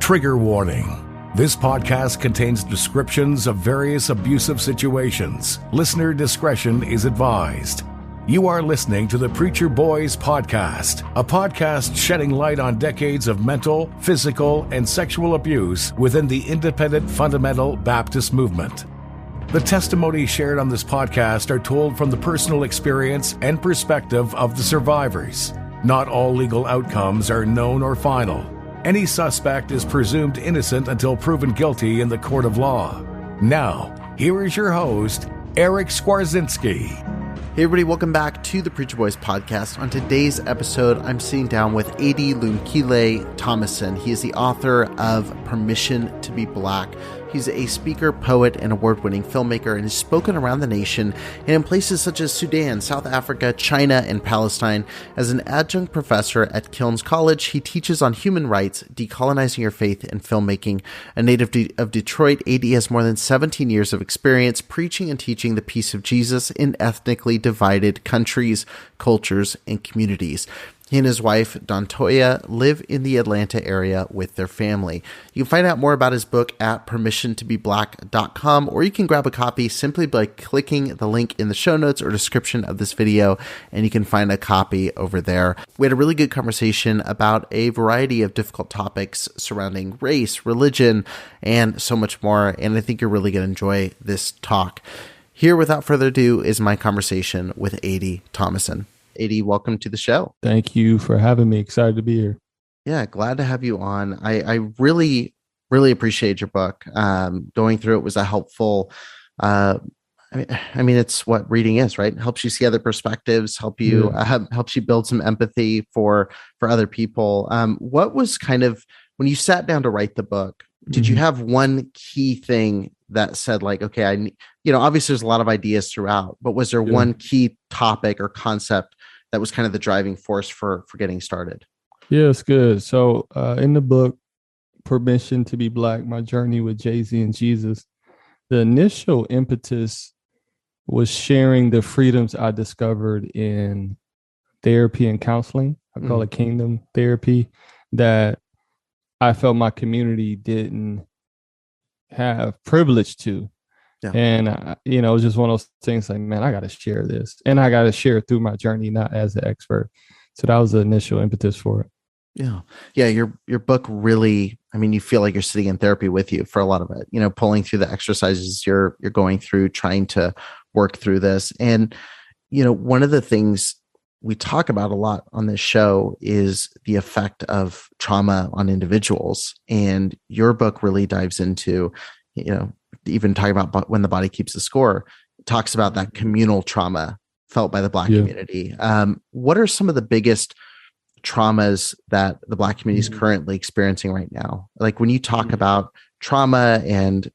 Trigger warning. This podcast contains descriptions of various abusive situations. Listener discretion is advised. You are listening to the Preacher Boys Podcast, a podcast shedding light on decades of mental, physical, and sexual abuse within the independent fundamental Baptist movement. The testimonies shared on this podcast are told from the personal experience and perspective of the survivors. Not all legal outcomes are known or final. Any suspect is presumed innocent until proven guilty in the court of law. Now, here is your host, Eric Skwarczynski. Hey everybody, welcome back to the Preacher Boys Podcast. On today's episode, I'm sitting down with Lumkile Thomason. He is the author of Permission to be Black. He's a speaker, poet, and award-winning filmmaker, and has spoken around the nation and in places such as Sudan, South Africa, China, and Palestine. As an adjunct professor at Kilns College, he teaches on human rights, decolonizing your faith, and filmmaking. A native of Detroit, AD has more than 17 years of experience preaching and teaching the peace of Jesus in ethnically divided countries, cultures, and communities. He and his wife, Dontoya, live in the Atlanta area with their family. You can find out more about his book at permissiontobeblack.com, or you can grab a copy simply by clicking the link in the show notes or description of this video, and you can find a copy over there. We had a really good conversation about a variety of difficult topics surrounding race, religion, and so much more, and I think you're really going to enjoy this talk. Here, without further ado, is my conversation with A.D. Thomason. A.D., welcome to the show. Thank you for having me. Excited to be here. Yeah, glad to have you on. I really, really appreciate your book. Going through it was a helpful, I mean, it's what reading is, right? It helps you see other perspectives, helps you build some empathy for other people. What was kind of, when you sat down to write the book, did you have one key thing that said like, okay, obviously there's a lot of ideas throughout, but was there one key topic or concept that was kind of the driving force for getting started? Yeah, it's good. So in the book, Permission to be Black, My Journey with Jay-Z and Jesus, the initial impetus was sharing the freedoms I discovered in therapy and counseling. I call it kingdom therapy, that I felt my community didn't have privilege to. Yeah. And, it was just one of those things like, man, I got to share this, and I got to share it through my journey, not as an expert. So that was the initial impetus for it. Yeah. Yeah. Your book really, you feel like you're sitting in therapy with you for a lot of it, pulling through the exercises you're going through, trying to work through this. And, one of the things we talk about a lot on this show is the effect of trauma on individuals. And your book really dives into, even talking about when the body keeps the score, talks about that communal trauma felt by the Black community. What are some of the biggest traumas that the Black community is currently experiencing right now? Like when you talk about trauma and,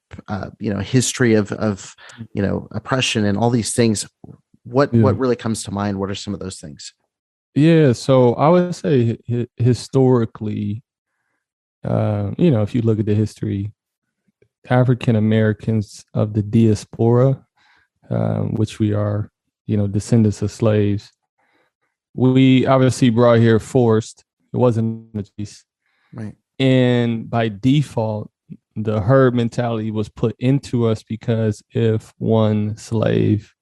history of oppression and all these things, what really comes to mind? What are some of those things? Yeah. So I would say historically, if you look at the history, African Americans of the diaspora, which we are, descendants of slaves, we obviously brought here forced. It wasn't a choice. Right. And by default, the herd mentality was put into us because if one slave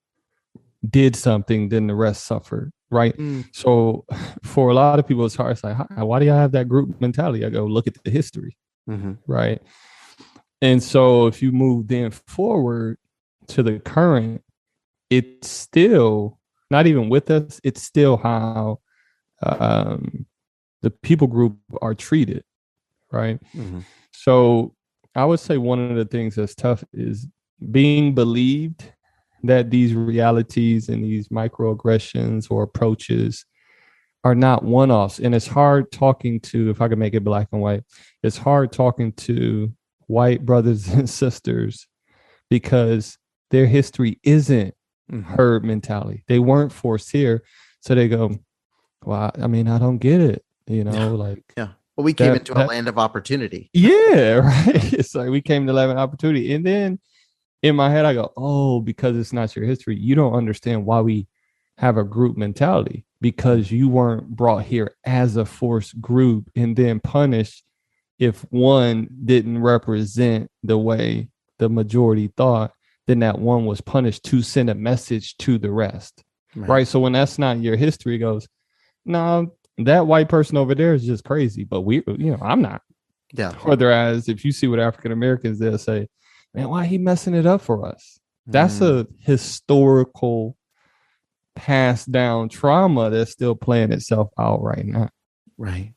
did something, then the rest suffered. Right. So for a lot of people, it's hard. It's like, why do y'all have that group mentality? I go, look at the history. Right. And so if you move then forward to the current, it's still not even with us. It's still how the people group are treated. Right. So I would say one of the things that's tough is being believed that these realities and these microaggressions or approaches are not one-offs. And it's hard talking to, if I could make it black and white, it's hard talking to white brothers and sisters because their history isn't herd mentality. They weren't forced here. So they go, well, I don't get it. Well, we came into a land of opportunity. Yeah, right. It's like we came to land of opportunity. And then in my head, I go, oh, because it's not your history, you don't understand why we have a group mentality, because you weren't brought here as a forced group and then punished if one didn't represent the way the majority thought, then that one was punished to send a message to the rest. Right. So when that's not your history, it goes, no, that white person over there is just crazy, but I'm not. Yeah. Whereas if you see what African Americans, they'll say, man, why he messing it up for us? That's a historical passed down trauma that's still playing itself out right now. Right.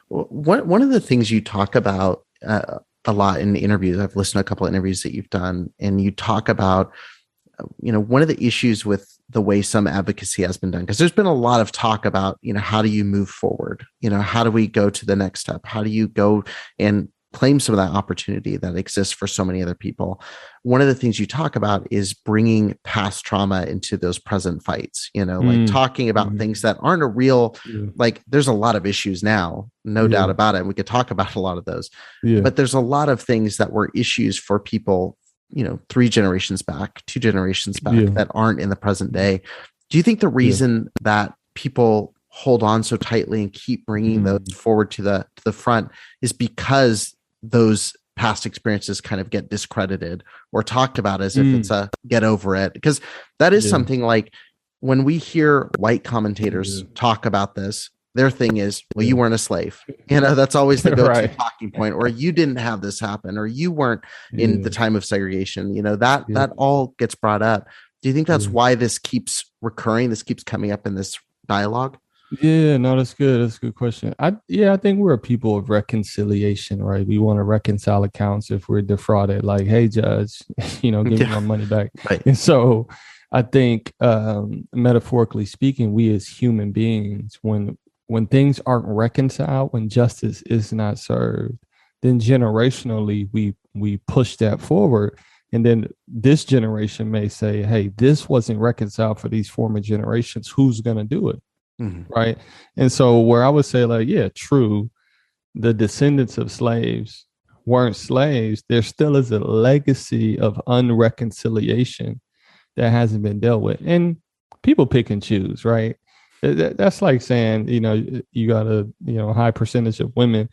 Well, one of the things you talk about a lot in interviews, I've listened to a couple of interviews that you've done, and you talk about, one of the issues with the way some advocacy has been done, because there's been a lot of talk about, how do you move forward? How do we go to the next step? How do you go and claim some of that opportunity that exists for so many other people? One of the things you talk about is bringing past trauma into those present fights, like talking about things that aren't a real, like there's a lot of issues now, no doubt about it. And we could talk about a lot of those, but there's a lot of things that were issues for people, 3 generations back, 2 generations back that aren't in the present day. Do you think the reason that people hold on so tightly and keep bringing those forward to the front is because those past experiences kind of get discredited or talked about as if it's a get over it? Because that is something like when we hear white commentators talk about this, their thing is, well, you weren't a slave. That's always the go-to talking point, or you didn't have this happen, or you weren't in the time of segregation. That all gets brought up. Do you think that's why this keeps recurring? This keeps coming up in this dialogue? Yeah, no, that's good. That's a good question. I think we're a people of reconciliation, right? We want to reconcile accounts if we're defrauded. Like, hey, judge, give me my money back. Right. And so I think metaphorically speaking, we as human beings, when things aren't reconciled, when justice is not served, then generationally we push that forward. And then this generation may say, hey, this wasn't reconciled for these former generations. Who's going to do it? Right. And so where I would say, like, yeah, true, the descendants of slaves weren't slaves. There still is a legacy of unreconciliation that hasn't been dealt with. And people pick and choose, right? That's like saying, you got a high percentage of women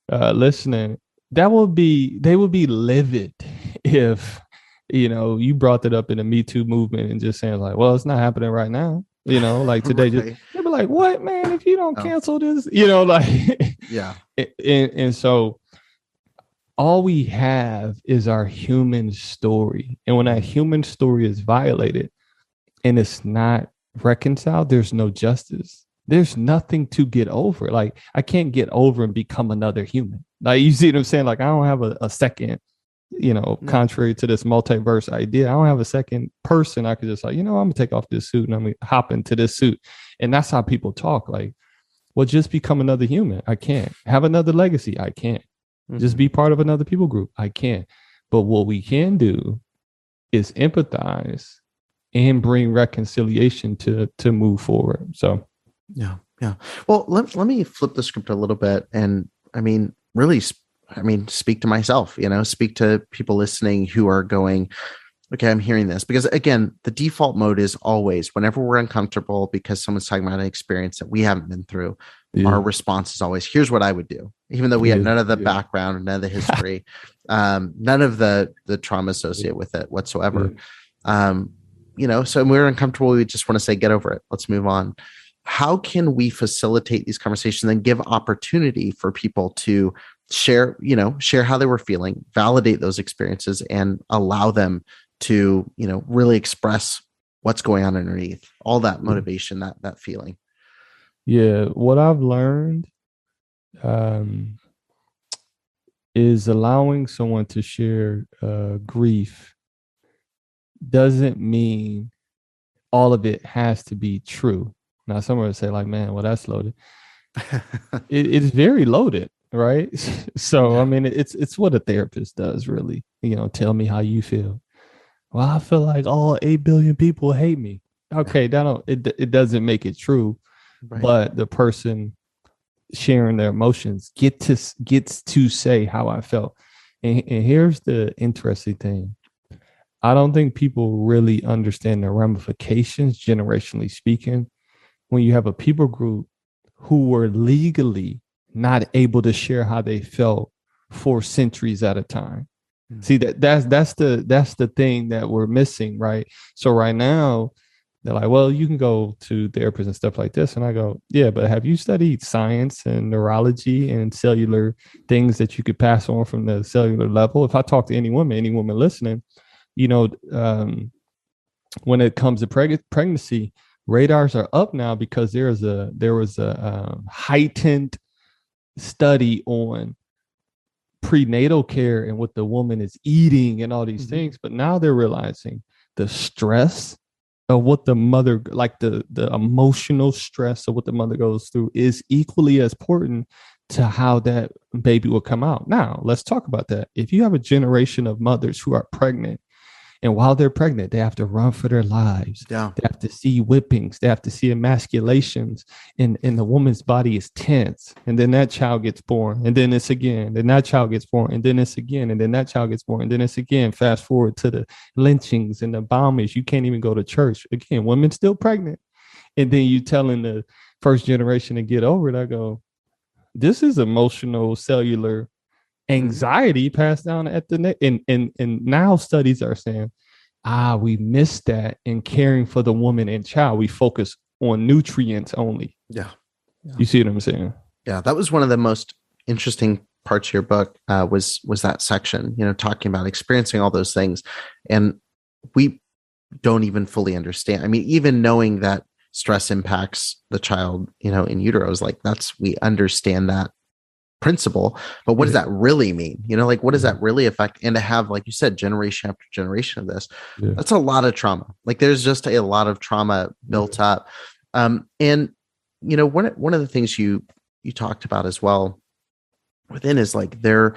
listening. They would be livid if, you brought that up in the Me Too movement and just saying like, well, it's not happening right now. Like today, they'd be like, what, man, if you don't cancel this, yeah. And so all we have is our human story. And when that human story is violated and it's not reconciled, there's no justice. There's nothing to get over. Like, I can't get over and become another human. Like, you see what I'm saying? Like, I don't have a second, contrary to this multiverse idea, I don't have a second person. I could just like, I'm gonna take off this suit and I'm gonna hop into this suit. And that's how people talk. Like, well, just become another human. I can't. Have another legacy. I can't. Just be part of another people group. I can't. But what we can do is empathize and bring reconciliation to move forward. So yeah. Well, let me flip the script a little bit, and really speak to myself, speak to people listening who are going, okay, I'm hearing this. Because again, the default mode is always, whenever we're uncomfortable because someone's talking about an experience that we haven't been through, our response is always, here's what I would do. Even though we have none of the background, none of the history, none of the trauma associated with it whatsoever. So we're uncomfortable. We just want to say, get over it. Let's move on. How can we facilitate these conversations and give opportunity for people to share how they were feeling, validate those experiences, and allow them to, really express what's going on underneath all that motivation, that feeling? Yeah. What I've learned is allowing someone to share grief doesn't mean all of it has to be true. Now, someone would say like, man, well, that's loaded. It's very loaded, right? So, it's what a therapist does, really. Tell me how you feel. Well, I feel like all 8 billion people hate me. Okay, it doesn't make it true, but the person sharing their emotions gets to say how I felt. And here's the interesting thing. I don't think people really understand the ramifications, generationally speaking, when you have a people group who were legally not able to share how they felt for centuries at a time. See, that's the thing that we're missing, right? So right now, they're like, well, you can go to therapists and stuff like this. And I go, yeah, but have you studied science and neurology and cellular things that you could pass on from the cellular level? If I talk to any woman listening, when it comes to pregnancy, radars are up now because there was a heightened study on prenatal care and what the woman is eating and all these things. But now they're realizing the stress of what the mother, like the emotional stress of what the mother goes through, is equally as important to how that baby will come out. Now, let's talk about that. If you have a generation of mothers who are pregnant, and while they're pregnant, they have to run for their lives. Yeah. They have to see whippings. They have to see emasculations. And the woman's body is tense. And then that child gets born. And then it's again. Then that child gets born. And then it's again. And then that child gets born. And then it's again. Fast forward to the lynchings and the bombings. You can't even go to church. Again, women still pregnant. And then you telling the first generation to get over it. I go, this is emotional, cellular anxiety passed down at the neck. And now studies are saying, we missed that in caring for the woman and child. We focus on nutrients only. Yeah. You see what I'm saying? Yeah. That was one of the most interesting parts of your book, was that section, talking about experiencing all those things. And we don't even fully understand. I mean, even knowing that stress impacts the child, in utero is like, we understand that principle, but what does that really mean? What does that really affect? And to have, like you said, generation after generation of this, that's a lot of trauma. Like there's just a lot of trauma built up. And one of the things you talked about as well within is like, a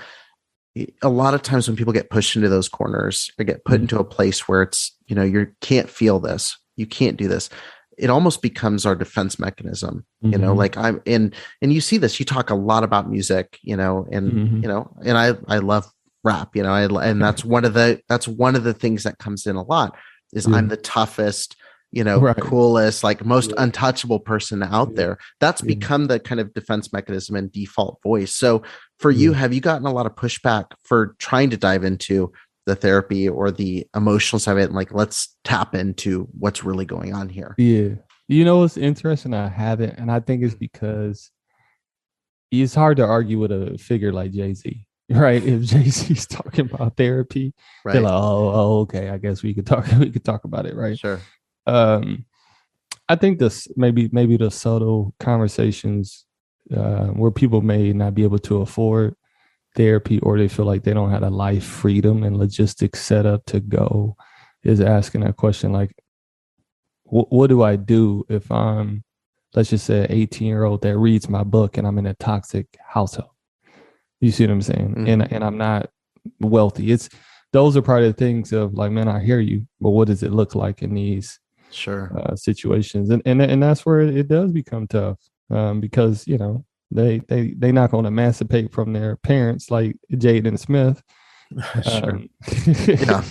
lot of times when people get pushed into those corners or get put into a place where it's, you can't feel this, you can't do this, it almost becomes our defense mechanism, like and you see this, you talk a lot about music, and I love rap, and that's one of the things that comes in a lot is I'm the toughest, coolest, like most untouchable person out there. That's become the kind of defense mechanism and default voice. So for you, have you gotten a lot of pushback for trying to dive into the therapy or the emotional side of it, and like, let's tap into what's really going on here? Yeah. It's interesting. I haven't, and I think it's because it's hard to argue with a figure like Jay-Z, right? If Jay-Z's talking about therapy, they're like, oh, okay, I guess we could talk about it, right? Sure. I think this maybe the subtle conversations where people may not be able to afford therapy, or they feel like they don't have a life freedom and logistics set up to go, is asking that question, like, what do I do if I'm, let's just say, an 18-year-old that reads my book and I'm in a toxic household? You see what I'm saying? And I'm not wealthy. Those are part of the things of like, man, I hear you, but what does it look like in these situations? And that's where it does become tough, because they're not going to emancipate from their parents like Jaden Smith. Sure.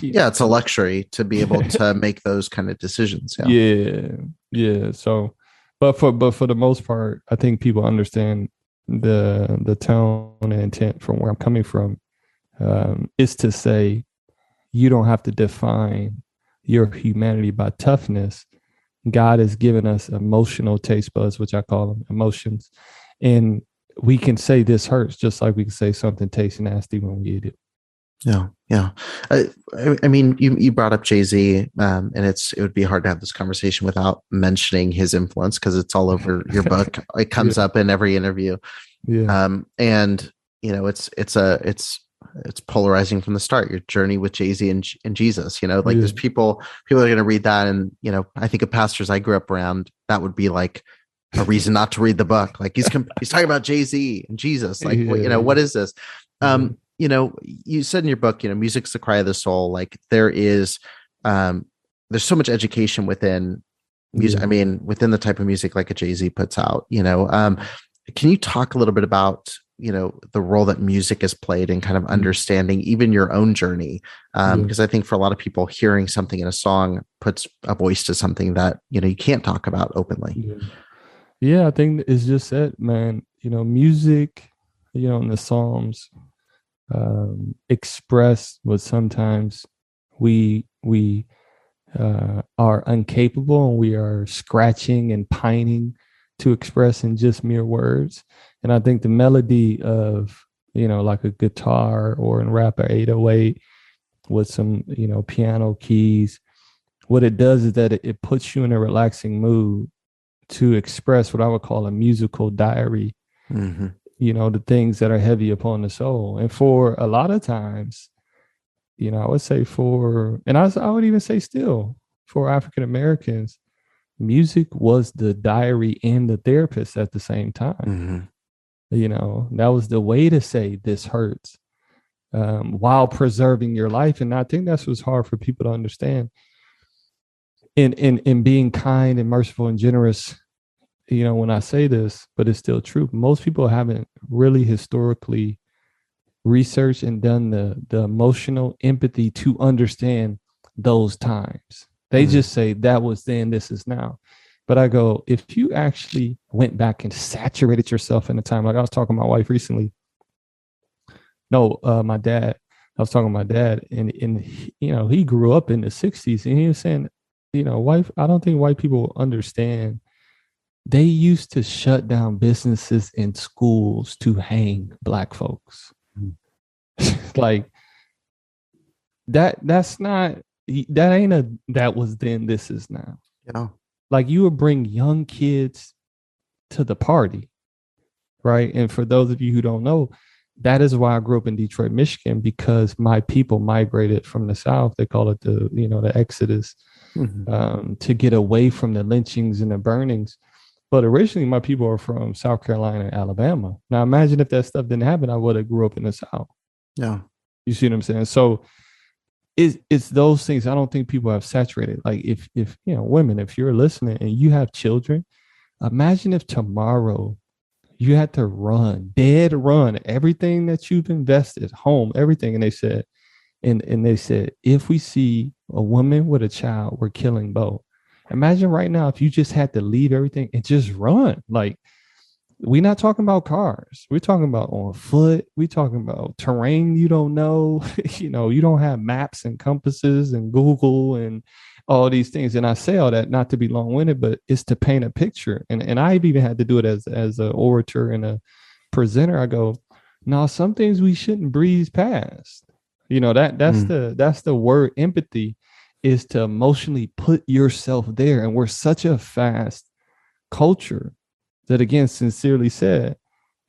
Yeah, it's a luxury to be able to make those kind of decisions. Yeah. So, but for the most part, I think people understand the tone and intent from where I'm coming from, is to say you don't have to define your humanity by toughness. God has given us emotional taste buds, which I call them emotions. And we can say this hurts just like we can say something tastes nasty when we eat it. Yeah. I mean, you brought up Jay-Z, and it would be hard to have this conversation without mentioning his influence, because it's all over your book. It comes up in every interview. Yeah. And it's polarizing from the start. Your journey with Jay-Z and Jesus. There's people are going to read that, and I think of pastors I grew up around, that would be like a reason not to read the book. Like he's talking about Jay-Z and Jesus. Like, what is this? You said in your book, music's the cry of the soul. Like there's so much education within music. I mean, within the type of music like a Jay-Z puts out, can you talk a little bit about, the role that music has played in kind of understanding even your own journey? Because I think for a lot of people, hearing something in a song puts a voice to something that, you can't talk about openly. Yeah, I think it's just that, man. music, in the Psalms, express what sometimes we are incapable, and we are scratching and pining to express in just mere words. And I think the melody of, like a guitar or in rap, a 808 with some, piano keys, what it does is that it puts you in a relaxing mood to express what I would call a musical diary, the things that are heavy upon the soul. And for a lot of times, I would say I would even say still for African Americans, music was the diary and the therapist at the same time. That was the way to say this hurts, while preserving your life. And I think that's what's hard for people to understand. In being kind and merciful and generous, when I say this, but it's still true. Most people haven't really historically researched and done the emotional empathy to understand those times. They just say that was then, this is now. But I go, if you actually went back and saturated yourself in a time, like I was talking to my wife recently. No, my dad. I was talking to my dad, and he grew up in the 60s, and he was saying, I don't think white people understand. They used to shut down businesses and schools to hang Black folks. Like that's not, that ain't that was then, this is now. Yeah. Like you would bring young kids to the party, right? And for those of you who don't know, that is why I grew up in Detroit, Michigan, because my people migrated from the South. They call it the Exodus, to get away from the lynchings and the burnings. But originally my people are from South Carolina and Alabama. Now imagine if that stuff didn't happen, I would have grew up in the South. Yeah. You see what I'm saying? So it's those things I don't think people have saturated. Like if women, if you're listening and you have children, imagine if tomorrow you had to run everything that you've invested, home, everything. And they said, if we see a woman with a child, we're killing both. Imagine right now if you just had to leave everything and just run. Like, we're not talking about cars. We're talking about on foot. We're talking about terrain you don't know. You don't have maps and compasses and Google and all these things. And I say all that not to be long-winded, but it's to paint a picture. And I've even had to do it as an orator and a presenter. I go, no, some things we shouldn't breeze past. That's the word empathy, is to emotionally put yourself there. And we're such a fast culture that, again, sincerely said,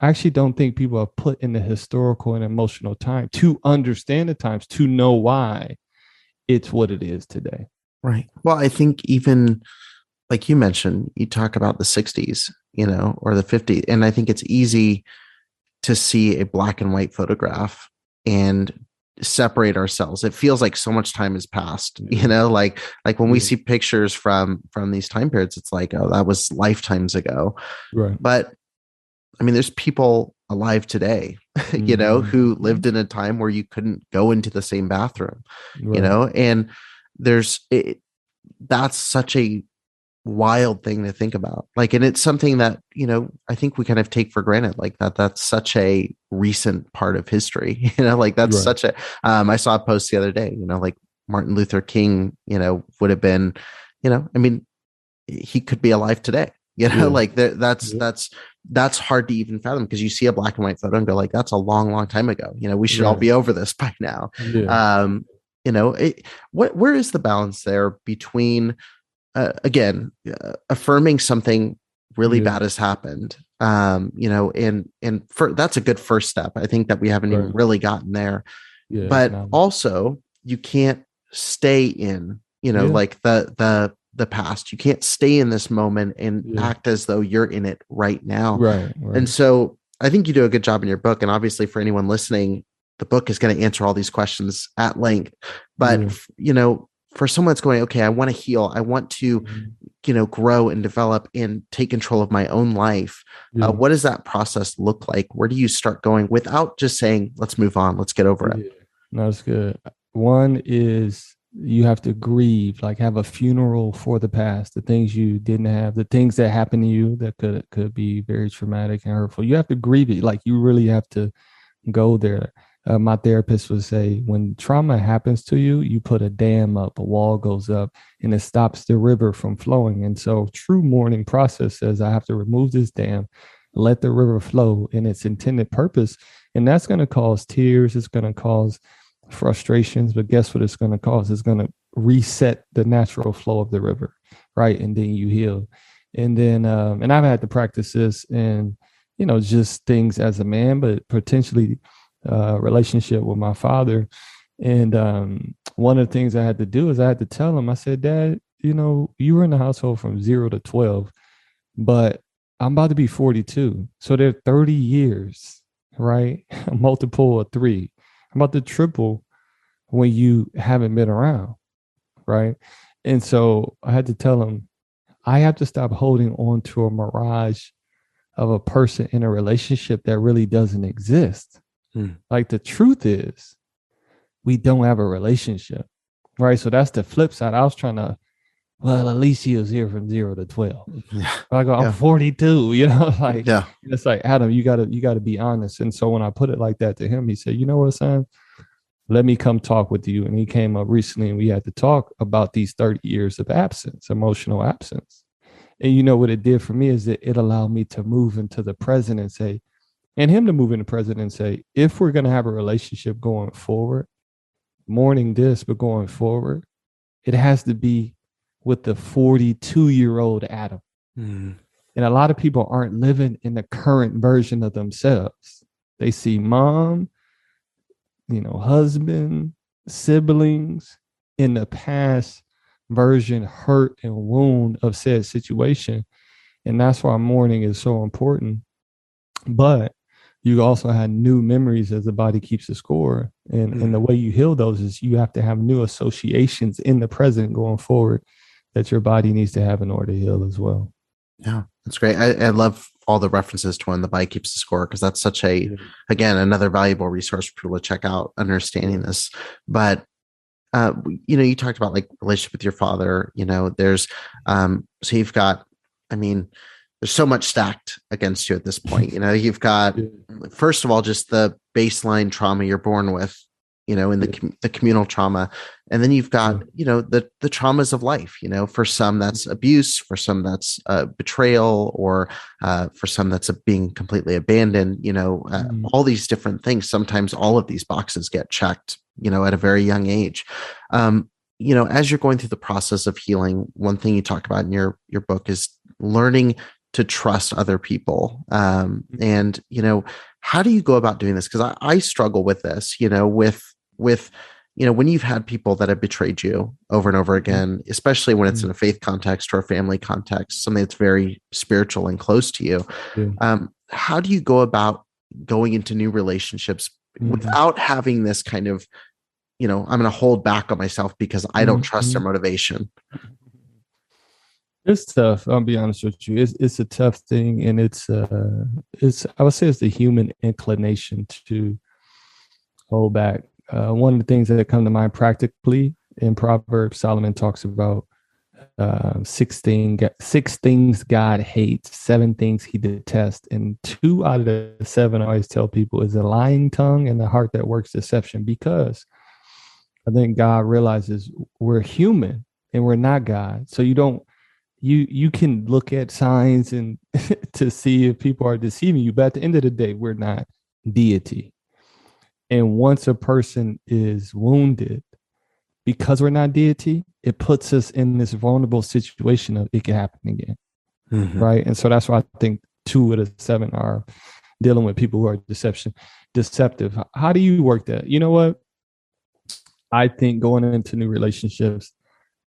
I actually don't think people are put in the historical and emotional time to understand the times, to know why it's what it is today. Right. Well, I think even like you mentioned, you talk about the 60s, or the 50s. And I think it's easy to see a black and white photograph and separate ourselves. It feels like so much time has passed, like when we see pictures from these time periods, it's like, oh, that was lifetimes ago. Right. But I mean, there's people alive today, who lived in a time where you couldn't go into the same bathroom, and that's such a wild thing to think about. Like, and it's something that, I think we kind of take for granted, like that's such a recent part of history, like that's such a, I saw a post the other day, like Martin Luther King, would have been, I mean, he could be alive today, like that's hard to even fathom, because you see a black and white photo and go like, that's a long, long time ago. We should all be over this by now. Where is the balance there between, again, affirming something really bad has happened, and that's a good first step. I think that we haven't even really gotten there, but also you can't stay in, like the past. You can't stay in this moment and act as though you're in it right now. Right. And so I think you do a good job in your book. And obviously for anyone listening, the book is going to answer all these questions at length, but for someone that's going, okay, I want to heal, I want to, grow and develop and take control of my own life. What does that process look like? Where do you start going without just saying, let's move on, let's get over it? No, that's good. One is, you have to grieve, like have a funeral for the past, the things you didn't have, the things that happened to you that could be very traumatic and hurtful. You have to grieve it. Like you really have to go there. My therapist would say, when trauma happens to you, you put a dam up, a wall goes up, and it stops the river from flowing. And so true mourning process says, I have to remove this dam, let the river flow in its intended purpose. And that's going to cause tears. It's going to cause frustrations, but guess what it's going to cause? It's going to reset the natural flow of the river, right? And then you heal. And then, and I've had to practice this in, just things as a man, but potentially relationship with my father. And one of the things I had to do is I had to tell him, I said, Dad, you were in the household from 0 to 12, but I'm about to be 42. So there are 30 years, right? A multiple of 3. I'm about to triple when you haven't been around, right? And so I had to tell him, I have to stop holding on to a mirage of a person in a relationship that really doesn't exist. Like the truth is, we don't have a relationship, right? So that's the flip side. I was trying to, well, at least he was here from 0 to 12. I go, I'm 42, like, it's like, Adam, you gotta be honest. And so when I put it like that to him, he said, you know what, son, let me come talk with you. And he came up recently and we had to talk about these 30 years of absence, emotional absence. And you know what it did for me is that it allowed me to move into the present and say, and him to move into the present and say, if we're going to have a relationship going forward, mourning this, but going forward, it has to be with the 42-year-old Adam. And a lot of people aren't living in the current version of themselves. They see mom, husband, siblings in the past version, hurt and wound of said situation. And that's why mourning is so important. But you also have new memories as the body keeps the score. And the way you heal those is you have to have new associations in the present going forward that your body needs to have in order to heal as well. Yeah, that's great. I love all the references to when the body keeps the score, because that's such again, another valuable resource for people to check out, understanding this. But, you talked about like relationship with your father, there's, so you've got, there's so much stacked against you at this point. You've got, first of all, just the baseline trauma you're born with, in the communal trauma. And then you've got, the traumas of life, for some that's abuse, for some that's betrayal, or for some that's being completely abandoned, all these different things. Sometimes all of these boxes get checked, at a very young age. As you're going through the process of healing, one thing you talk about in your book is learning to trust other people. And, how do you go about doing this? Because I struggle with this, with when you've had people that have betrayed you over and over again, especially when it's in a faith context or a family context, something that's very spiritual and close to you. How do you go about going into new relationships without having this kind of, I'm going to hold back on myself because I don't trust their motivation? It's tough. I'll be honest with you. It's a tough thing, and it's I would say it's the human inclination to hold back. One of the things that come to mind practically in Proverbs, Solomon talks about 6 things God hates, 7 things he detests, and 2 out of the 7 I always tell people is a lying tongue and the heart that works deception, because I think God realizes we're human and we're not God. So you can look at signs and to see if people are deceiving you, but at the end of the day, we're not deity. And once a person is wounded, because we're not deity, it puts us in this vulnerable situation of it can happen again. Right. And so that's why I think 2 of the 7 are dealing with people who are deceptive. How do you work that? You know what? I think going into new relationships,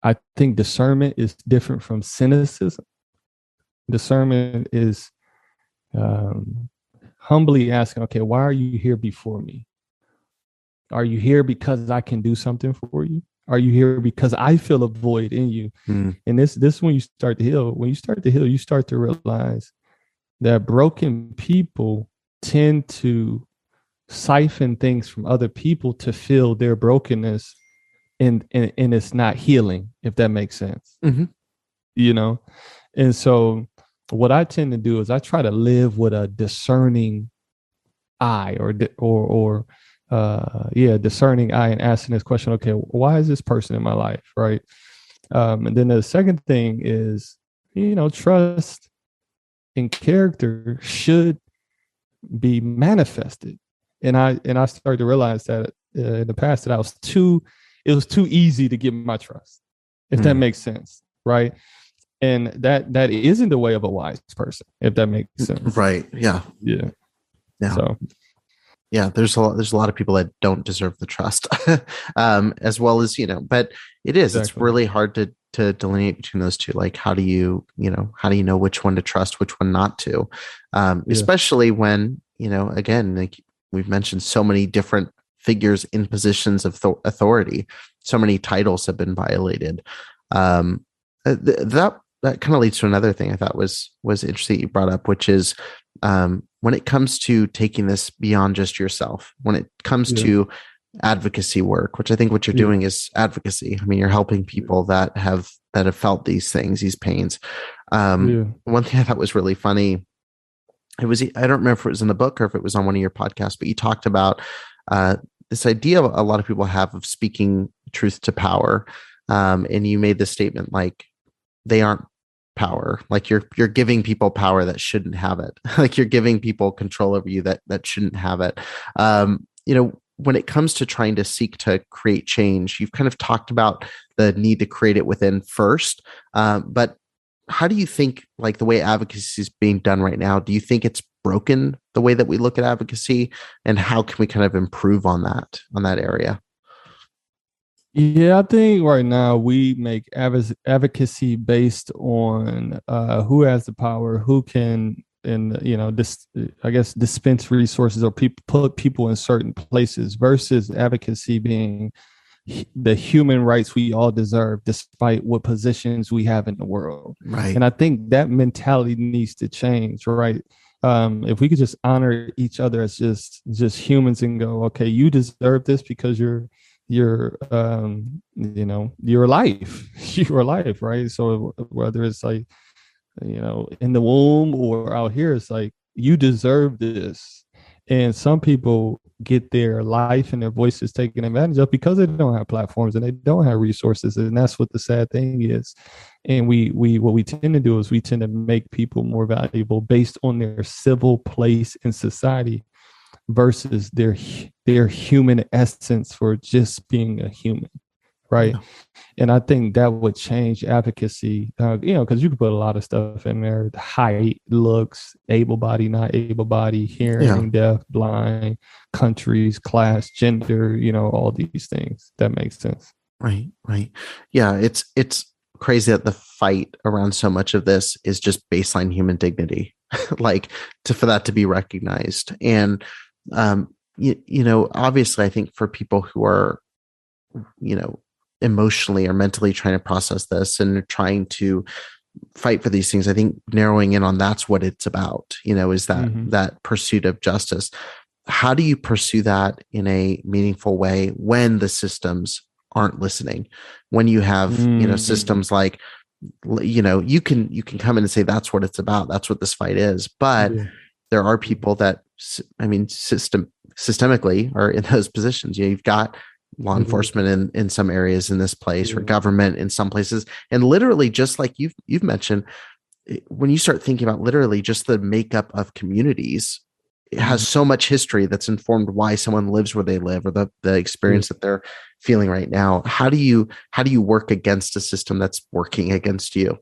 I think discernment is different from cynicism. Discernment is humbly asking, okay, why are you here before me? Are you here because I can do something for you? Are you here because I feel a void in you? And this is when you start to heal. When you start to heal, you start to realize that broken people tend to siphon things from other people to fill their brokenness and it's not healing, if that makes sense. Mm-hmm. You know? And so what I tend to do is I try to live with a discerning eye discerning eye, and asking this question, okay, why is this person in my life? Right. And then the second thing is, trust and character should be manifested. And I started to realize that in the past that it was too easy to get my trust, if that makes sense. Right. And that isn't the way of a wise person, if that makes sense. Right. Yeah. Yeah. So yeah, there's a lot of people that don't deserve the trust, as well as, but it's really hard to delineate between those two. Like, how do you know which one to trust, which one not to, especially when, again, like we've mentioned, so many different figures in positions of authority, so many titles have been violated. That kind of leads to another thing I thought was interesting you brought up, which is when it comes to taking this beyond just yourself, when it comes to advocacy work, which I think what you're doing is advocacy. I mean, you're helping people that have felt these things, these pains. One thing I thought was really funny, I don't remember if it was in the book or if it was on one of your podcasts, but you talked about this idea a lot of people have of speaking truth to power. And you made this statement like, they aren't power. Like you're giving people power that shouldn't have it. Like you're giving people control over you that shouldn't have it. When it comes to trying to seek to create change, you've kind of talked about the need to create it within first. But how do you think, like, the way advocacy is being done right now, do you think it's broken the way that we look at advocacy, and how can we kind of improve on that area? Yeah, I think right now we make advocacy based on who has the power, who can, dispense resources or put people in certain places, versus advocacy being the human rights we all deserve, despite what positions we have in the world. Right. And I think that mentality needs to change, right? If we could just honor each other as just humans and go, okay, you deserve this because you're life, right? So whether it's like, in the womb or out here, it's like, you deserve this. And some people get their life and their voices taken advantage of because they don't have platforms and they don't have resources. And that's what the sad thing is. And what we tend to do is we tend to make people more valuable based on their civil place in society versus their human essence for just being a human, right? Yeah. And I think that would change advocacy, because you can put a lot of stuff in there: height, looks, able-bodied, not able-bodied, hearing, deaf, blind, countries, class, gender, all these things. That makes sense. Right. Yeah, it's crazy that the fight around so much of this is just baseline human dignity, like for that to be recognized. And obviously, I think for people who are, emotionally or mentally trying to process this and trying to fight for these things, I think narrowing in on that's what it's about, is that pursuit of justice. How do you pursue that in a meaningful way when the systems aren't listening? When you have, systems like, you can come in and say, that's what it's about, that's what this fight is. But there are people that, systemically are in those positions. You've got law enforcement in some areas in this place, or government in some places. And literally, just like you've mentioned, when you start thinking about literally just the makeup of communities, it has so much history that's informed why someone lives where they live, or the experience that they're feeling right now. How do you work against a system that's working against you?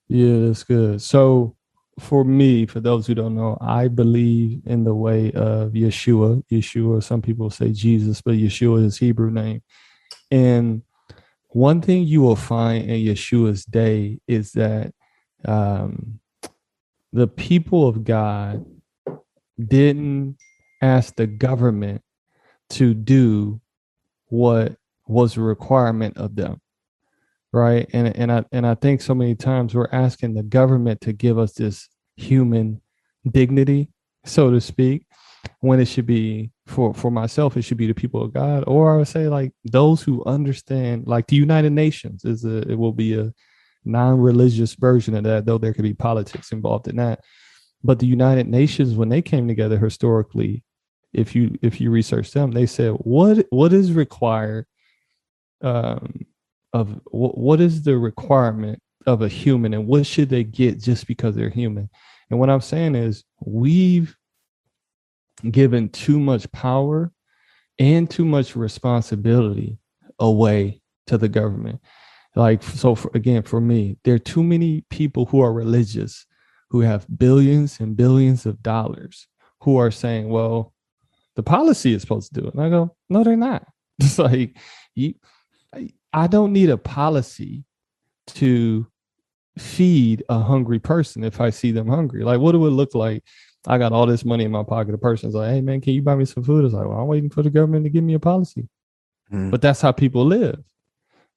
Yeah, that's good. So for me, for those who don't know, I believe in the way of Yeshua. Yeshua, some people say Jesus, but Yeshua is his Hebrew name. And one thing you will find in Yeshua's day is that the people of God didn't ask the government to do what was a requirement of them. Right. And I think so many times we're asking the government to give us this human dignity, so to speak. when it should be for myself, it should be the people of God, or I would say like those who understand, like the United Nations it will be a non-religious version of that, though there could be politics involved in that. But the United Nations, when they came together historically, if you research them, they said what is required of what is the requirement of a human, and what should they get just because they're human. And what I'm saying is we've given too much power and too much responsibility away to the government. Like, so for me, there are too many people who are religious, who have billions and billions of dollars, who are saying, well, the policy is supposed to do it. And I go, no, they're not. It's like, I don't need a policy to feed a hungry person if I see them hungry. Like, what do it look like? I got all this money in my pocket. A person's like, hey, man, can you buy me some food? It's like, well, I'm waiting for the government to give me a policy. But that's how people live,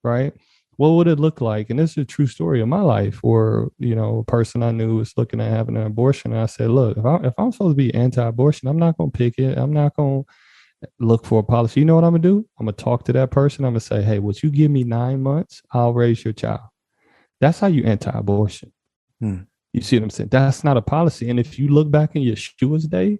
right? What would it look like? And this is a true story of my life, where, you know, a person I knew was looking at having an abortion. And I said, look, if I'm supposed to be anti-abortion, I'm not going to pick it. I'm not going to look for a policy. You know what I'm going to do? I'm going to talk to that person. I'm going to say, hey, would you give me 9 months? I'll raise your child. That's how you anti-abortion. You see what I'm saying? That's not a policy. And if you look back in Yeshua's day,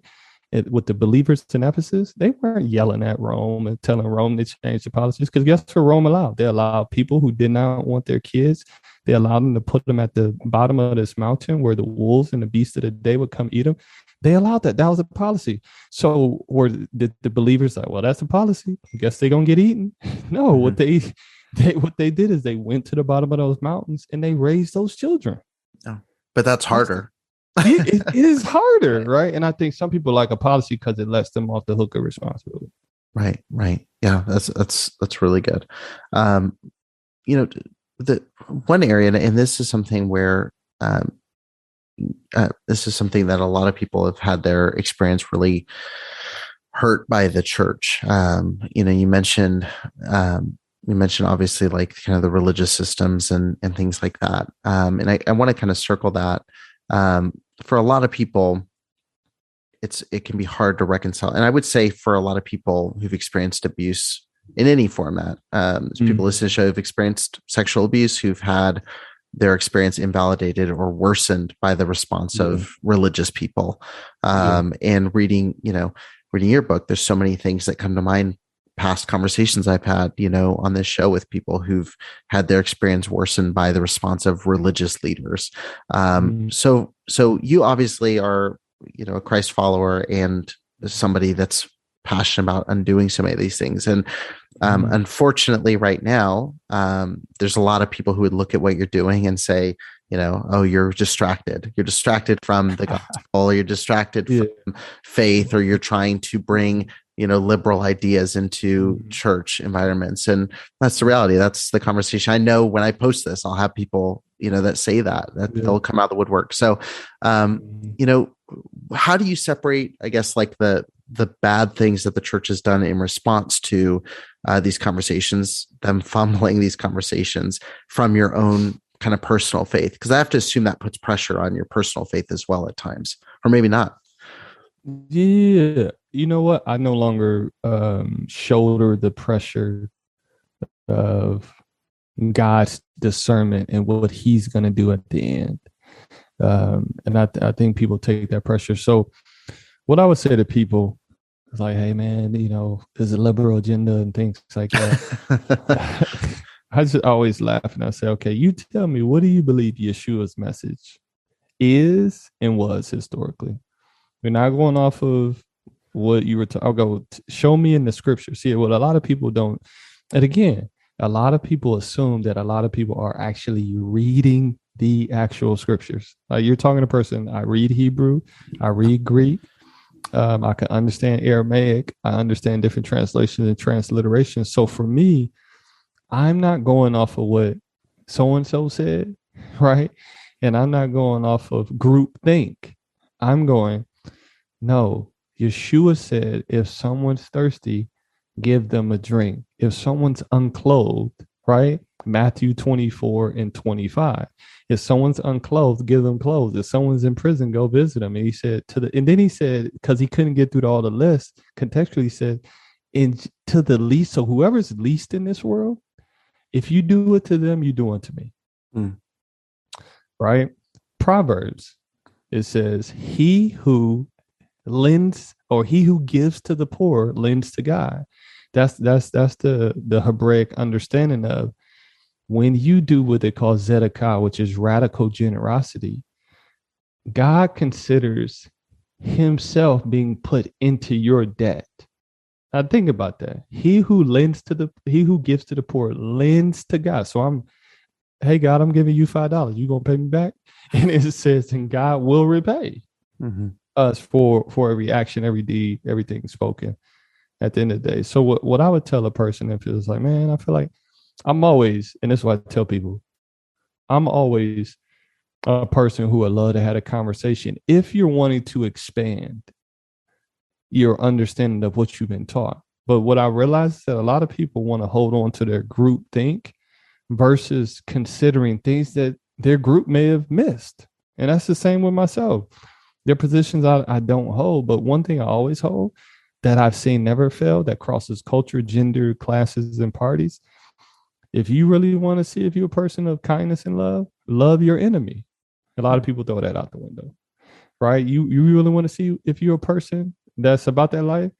with the believers in Ephesus, they weren't yelling at Rome and telling Rome to change the policies, because guess what Rome allowed? They allowed people who did not want their kids. They allowed them to put them at the bottom of this mountain where the wolves and the beasts of the day would come eat them. They allowed that. That was a policy. So were the believers like, well, that's a policy, I guess they're going to get eaten? No, what they did is they went to the bottom of those mountains and they raised those children. Oh, but that's harder. It is harder, right? And I think some people like a policy because it lets them off the hook of responsibility. Right. Yeah, that's really good. You know, the one area, and this is something where this is something that a lot of people have had their experience really hurt by the church. You know, you mentioned obviously like kind of the religious systems and things like that. And I want to kind of circle that. For a lot of people, it can be hard to reconcile. And I would say for a lot of people who've experienced abuse in any format, people listening to the show who've experienced sexual abuse, who've had their experience invalidated or worsened by the response of religious people. And reading your book, there's so many things that come to mind, past conversations I've had, you know, on this show with people who've had their experience worsened by the response of religious leaders. So you obviously are, you know, a Christ follower and somebody that's passionate about undoing so many of these things. And unfortunately right now, there's a lot of people who would look at what you're doing and say, you know, oh, you're distracted from the gospel, or you're distracted from faith, or you're trying to bring, you know, liberal ideas into church environments. And that's the reality. That's the conversation. I know when I post this, I'll have people, you know, that say that they'll come out of the woodwork. So, you know, how do you separate, I guess, like the bad things that the church has done in response to these conversations, them fumbling these conversations, from your own kind of personal faith? Because I have to assume that puts pressure on your personal faith as well at times, or maybe not. Yeah. You know what? I no longer shoulder the pressure of God's discernment and what he's going to do at the end. And I think people take that pressure. So what I would say to people is like, hey, man, you know, there's a liberal agenda and things like that. I just always laugh and I say, okay, you tell me, what do you believe Yeshua's message is and was historically? We're not going off of what you were I'll go show me in the scripture. See, what a lot of people don't. And again, a lot of people assume that a lot of people are actually reading the actual scriptures. Like, you're talking to a person, I read Hebrew, I read Greek, I can understand Aramaic, I understand different translations and transliterations. So for me, I'm not going off of what so-and-so said, right? And I'm not going off of group think. I'm going, no, Yeshua said, if someone's thirsty, give them a drink. If someone's unclothed, right? Matthew 24:25. If someone's unclothed, give them clothes. If someone's in prison, go visit them. And he said and then he said, because he couldn't get through all the lists, contextually he said, and to the least, so whoever's least in this world, if you do it to them, you do it to me. Right? Proverbs, it says, he who lends, or he who gives to the poor lends to God. That's the Hebraic understanding of when you do what they call tzedakah, which is radical generosity. God considers himself being put into your debt. Now think about that. He who gives to the poor lends to God. So hey God, I'm giving you $5. You gonna pay me back? And it says, and God will repay us for every action, every deed, everything spoken at the end of the day. So what I would tell a person if it was like, man, I feel like I'm always, and this is what I tell people, I'm always a person who would love to have a conversation if you're wanting to expand your understanding of what you've been taught. But what I realized is that a lot of people want to hold on to their group think versus considering things that their group may have missed. And that's the same with myself. There are positions I don't hold, but one thing I always hold that I've seen never fail, that crosses culture, gender, classes, and parties. If you really want to see if you're a person of kindness and love your enemy. A lot of people throw that out the window, right? You really want to see if you're a person that's about that life,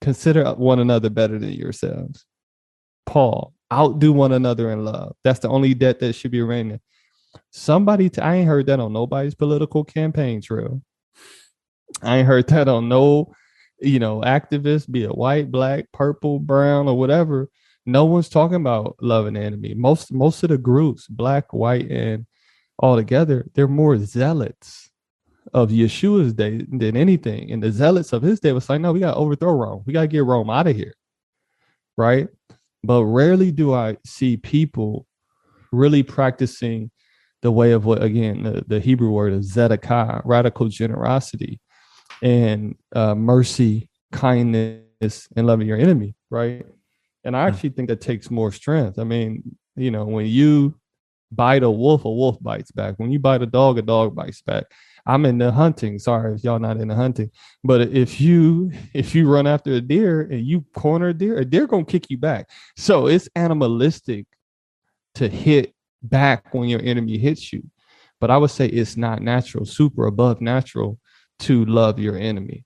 consider one another better than yourselves. Paul, outdo one another in love. That's the only debt that should be reigning. I ain't heard that on nobody's political campaign trail. I ain't heard that on no, activist, be it white, black, purple, brown, or whatever. No one's talking about loving the enemy. Most of the groups, black, white, and all together, they're more zealots of Yeshua's day than anything. And the zealots of his day was like, no, we got to overthrow Rome. We got to get Rome out of here. Right? But rarely do I see people really practicing the way of what, again, the Hebrew word is tzedakah, radical generosity, and mercy, kindness, and loving your enemy, right? And I actually think that takes more strength. I mean, when you bite a wolf bites back. When you bite a dog bites back. I'm into hunting. Sorry if y'all not into hunting. But if you run after a deer and you corner a deer gonna kick you back. So it's animalistic to hit back when your enemy hits you. But I would say it's not natural, super above natural to love your enemy.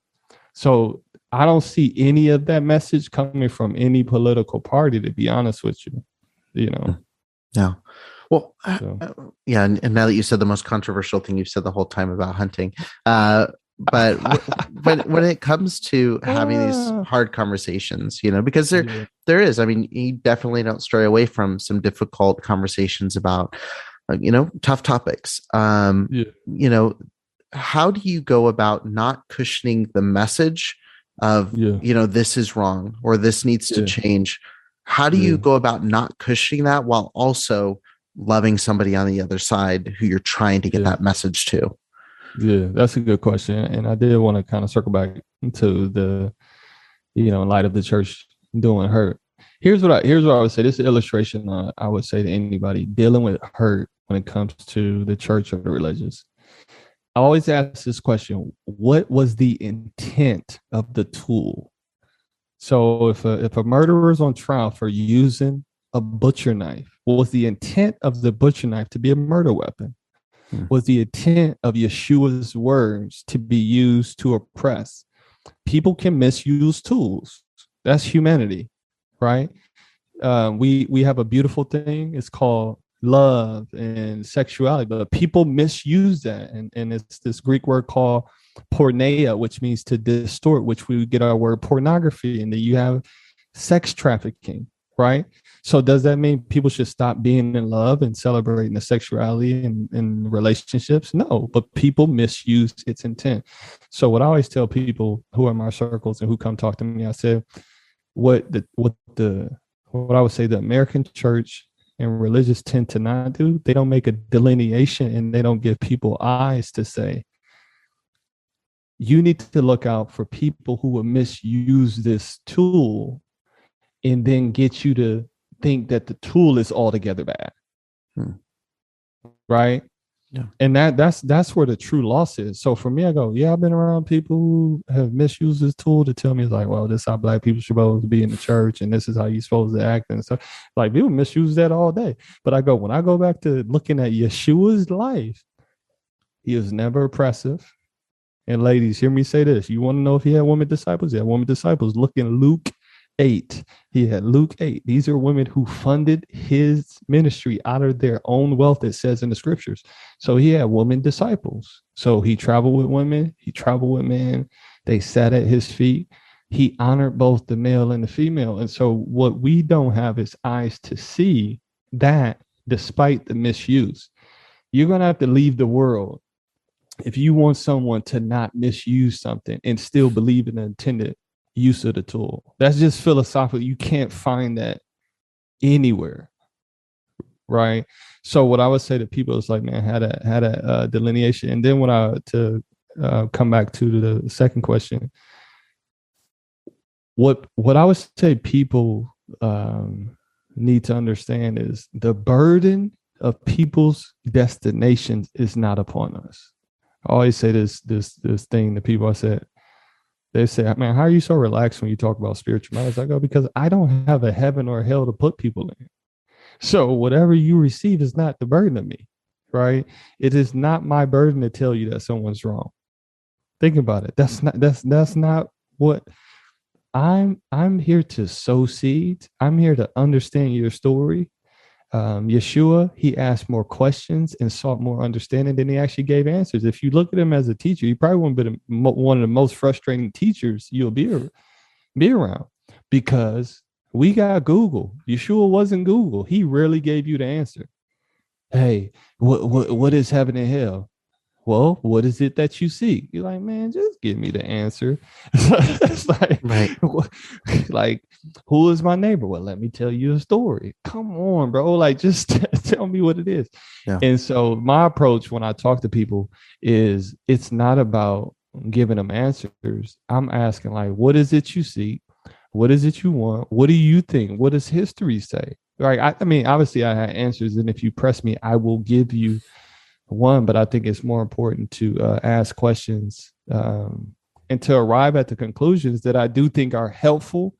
So I don't see any of that message coming from any political party, to be honest with you. Yeah. Well, yeah. And now that you said the most controversial thing you've said the whole time about hunting, but when it comes to having these hard conversations, because there is, I mean, you definitely don't stray away from some difficult conversations about, tough topics. How do you go about not cushioning the message of, this is wrong or this needs to change? How do you go about not cushioning that while also loving somebody on the other side who you're trying to get that message to? Yeah, that's a good question. And I did want to kind of circle back to the, in light of the church doing hurt. Here's what I would say. This is an illustration I would say to anybody dealing with hurt when it comes to the church or the religious. I always ask this question: what was the intent of the tool? So if a murderer is on trial for using a butcher knife, what was the intent of the butcher knife to be a murder weapon? Was the intent of Yeshua's words to be used to oppress? People can misuse tools. That's humanity, right? We have a beautiful thing. It's called love and sexuality, but people misuse that. And it's this Greek word called porneia, which means to distort, which we get our word pornography. And then you have sex trafficking, right? So does that mean people should stop being in love and celebrating the sexuality and relationships? No, but people misuse its intent. So what I always tell people who are in my circles and who come talk to me, I said, what I would say the American church and religious tend to not do, they don't make a delineation and they don't give people eyes to say, you need to look out for people who will misuse this tool and then get you to think that the tool is altogether bad. Right. Yeah. And that's where the true loss is. So for me, I go, yeah, I've been around people who have misused this tool to tell me, like, well, this is how Black people are supposed to be in the church, and this is how you're supposed to act and stuff. Like, people misuse that all day. But when I go back to looking at Yeshua's life, he was never oppressive. And ladies, hear me say this. You want to know if he had women disciples? He had women disciples. Look in Luke 8. He had Luke 8. These are women who funded his ministry out of their own wealth, it says in the scriptures. So he had women disciples. So he traveled with women. He traveled with men. They sat at his feet. He honored both the male and the female. And so what we don't have is eyes to see that despite the misuse. You're going to have to leave the world if you want someone to not misuse something and still believe in the intended use of the tool. That's just philosophical. You can't find that anywhere, right? So what I would say to people is like, man, had a delineation. And then to come back to the second question, what I would say people need to understand is the burden of people's destinations is not upon us. I always say this thing to people. I said, they say, man, how are you so relaxed when you talk about spiritual matters? I go, because I don't have a heaven or hell to put people in. So whatever you receive is not the burden of me, right? It is not my burden to tell you that someone's wrong. Think about it. That's not what I'm here to sow seeds. I'm here to understand your story. Yeshua, he asked more questions and sought more understanding than he actually gave answers. If you look at him as a teacher, he probably wouldn't be one of the most frustrating teachers you'll be around, because we got Google. Yeshua wasn't Google. He rarely gave you the answer. Hey, what is heaven and hell? Well, what is it that you seek? You're like, man, just give me the answer. It's like, right. Like, who is my neighbor? Well, let me tell you a story. Come on, bro. Like, just tell me what it is. Yeah. And so my approach when I talk to people is, it's not about giving them answers. I'm asking, like, what is it you seek? What is it you want? What do you think? What does history say? Right. I mean, obviously I have answers, and if you press me, I will give you one, but I think it's more important to ask questions and to arrive at the conclusions that I do think are helpful,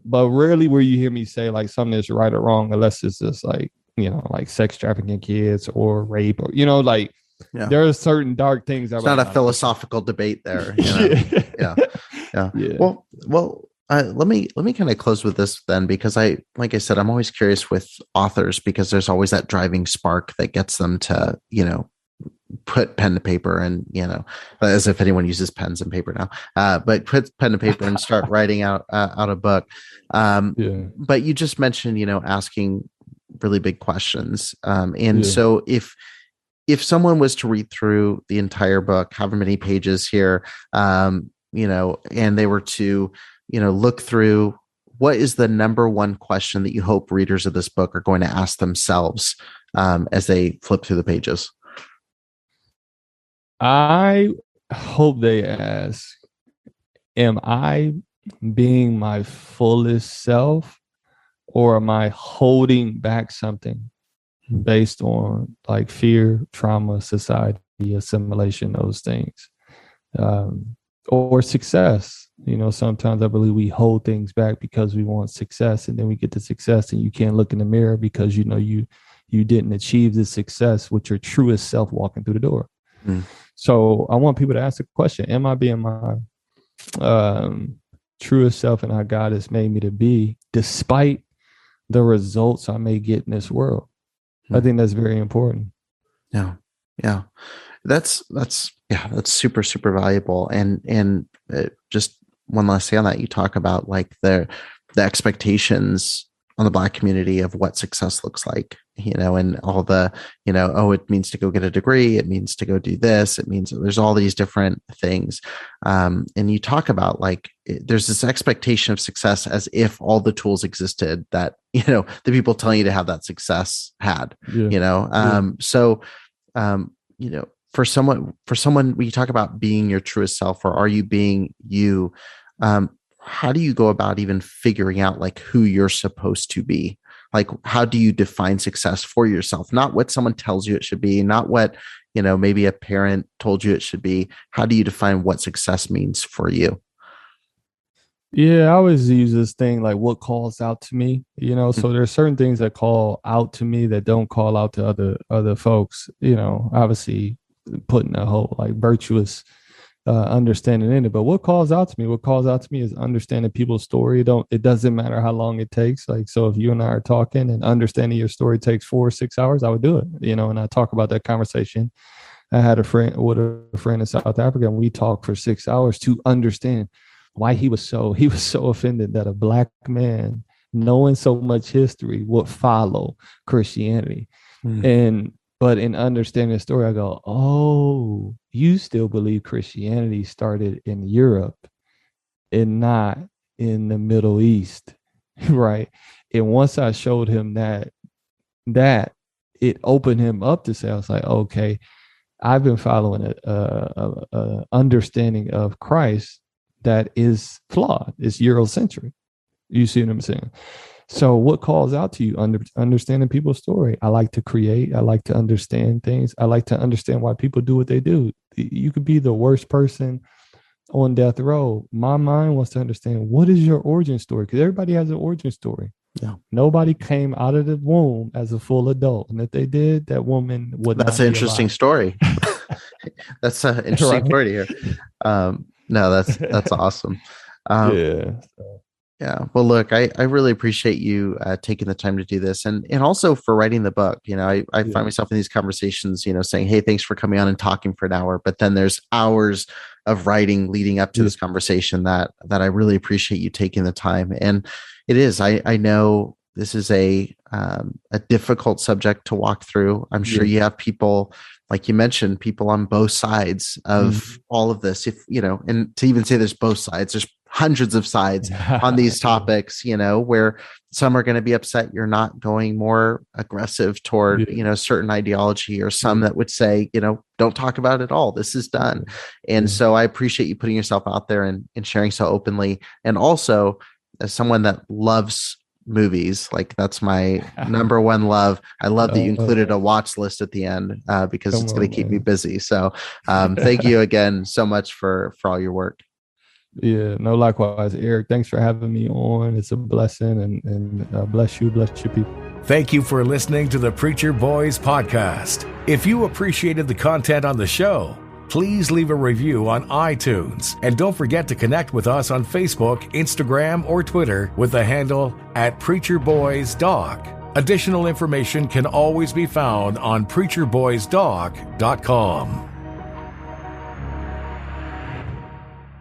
but rarely will you hear me say like something is right or wrong, unless it's just like, like sex trafficking kids or rape, or, like, there are certain dark things. It's not a philosophical debate there. Yeah. Well, let me kind of close with this then, because like I said, I'm always curious with authors, because there's always that driving spark that gets them to, put pen to paper and, as if anyone uses pens and paper now, but put pen to paper and start writing out a book. But you just mentioned, asking really big questions. So if someone was to read through the entire book, however many pages here, and they were to, look through, what is the number one question that you hope readers of this book are going to ask themselves as they flip through the pages? I hope they ask, am I being my fullest self, or am I holding back something based on like fear, trauma, society, assimilation, those things, or success? Sometimes I believe we hold things back because we want success, and then we get to success and you can't look in the mirror because you didn't achieve the success with your truest self walking through the door. So I want people to ask the question, am I being my truest self and how God has made me to be, despite the results I may get in this world? I think that's very important. Yeah. That's super, super valuable. And just one last thing on that, you talk about like the expectations on the Black community of what success looks like, and all the, it means to go get a degree. It means to go do this. It means there's all these different things. And you talk about like, there's this expectation of success as if all the tools existed that, the people telling you to have that success had, So, for someone, when you talk about being your truest self, or are you being you, how do you go about even figuring out like who you're supposed to be? Like, how do you define success for yourself? Not what someone tells you it should be, not what, maybe a parent told you it should be. How do you define what success means for you? Yeah, I always use this thing like what calls out to me, so there's certain things that call out to me that don't call out to other folks, obviously putting a whole like virtuous understanding in it. But what calls out to me is understanding people's story. It doesn't matter how long it takes. Like, so if you and I are talking and understanding your story takes 4 or 6 hours, I would do it, and I talk about that conversation. I had a friend in South Africa, and we talked for 6 hours to understand why he was so offended that a Black man, knowing so much history, would follow Christianity. But in understanding the story, I go, oh, you still believe Christianity started in Europe and not in the Middle East, right? And once I showed him that it opened him up to say, I was like, okay, I've been following a understanding of Christ that is flawed. It's Eurocentric. You see what I'm saying? So what calls out to you? Understanding people's story. I like to create. I like to understand things. I like to understand why people do what they do. You could be the worst person on death row. My mind wants to understand, what is your origin story? Because everybody has an origin story. Yeah. Nobody came out of the womb as a full adult. And if they did, that woman would not. That's an interesting story. That's an interesting story to hear. No, that's awesome. Yeah. Well, look, I really appreciate you taking the time to do this, and also for writing the book. I find myself in these conversations, saying, hey, thanks for coming on and talking for an hour. But then there's hours of writing leading up to this conversation that I really appreciate you taking the time. And it is, I know this is a difficult subject to walk through. I'm sure you have people, like you mentioned, people on both sides of all of this, and to even say there's both sides, there's hundreds of sides on these topics, where some are going to be upset you're not going more aggressive toward, certain ideology, or some that would say, don't talk about it at all. This is done. And so I appreciate you putting yourself out there and sharing so openly. And also, as someone that loves movies, like that's my number one love. I love that you included a watch list at the end because it's going to keep me busy. So thank you again so much for all your work. Yeah, no, likewise, Eric. Thanks for having me on. It's a blessing, and bless you people. Thank you for listening to the Preacher Boys podcast. If you appreciated the content on the show, please leave a review on iTunes. And don't forget to connect with us on Facebook, Instagram, or Twitter with the handle @PreacherBoysDoc. Additional information can always be found on preacherboysdoc.com.